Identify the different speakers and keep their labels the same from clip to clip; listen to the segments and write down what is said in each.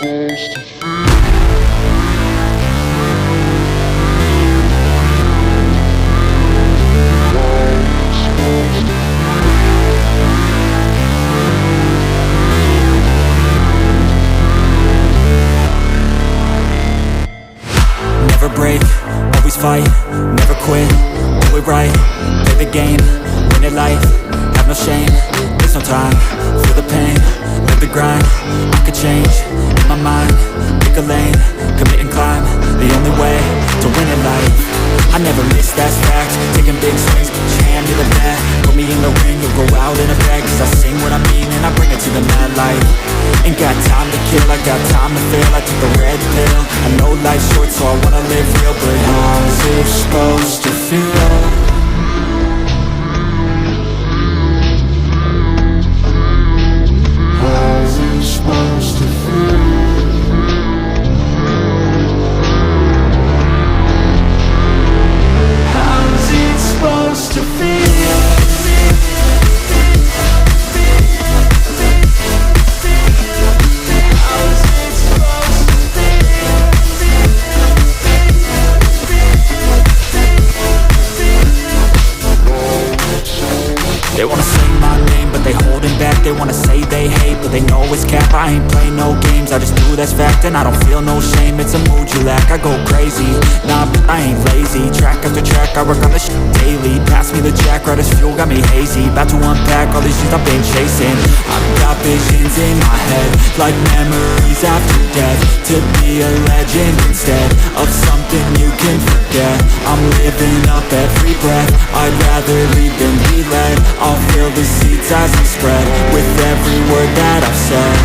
Speaker 1: Never break, always fight, never quit, do it right, play the game, win it life, have no shame, there's no time, feel the pain, live the grind, I could change, in my mind, pick a lane, commit and climb, the only way to win in life. I never miss, that's fact, taking big swings, put your hand to the bat, put me in the ring, you'll go out in a bag, cause I sing what I mean and I bring it to the mad light. Ain't got time to kill, I got time to feel, I took the red pill, I know life's short so I wanna live real, but how's it supposed to feel? They wanna say my name, but they holding back. They wanna say they hate, but they know it's cap. I ain't play no games, I just do that's fact. And I don't feel no shame, it's a mood you lack. I go crazy, nah, but I ain't lazy. Track after track, I work on this shit daily. Pass me the jack, right as fuel, got me hazy. About to unpack all these things I've been chasing. I've got visions in my head, like memories after death. To be a legend instead of something you can forget. I'm living up every breath, I'd rather lead than be led. I'll fill the seats as they spread with every word that I've said.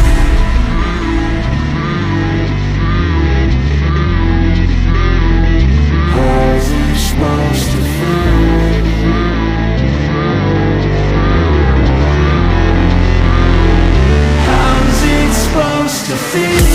Speaker 1: How's it supposed to feel? How's it supposed to feel?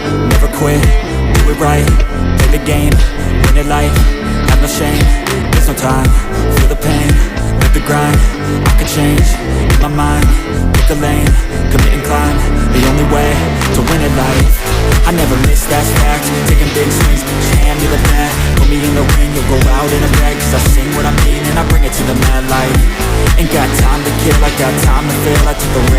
Speaker 1: Never quit, do it right, play the game, win it life, have no shame, there's no time, feel the pain, live the grind, I could change, in my mind, pick a lane, commit and climb, the only way to win it life. I never miss, that's fact, taking big swings, put your hand to the bat, put me in the ring, you'll go out in a bag, cause I sing what I mean and I bring it to the mad light. Ain't got time to kill, I got time to feel, I took the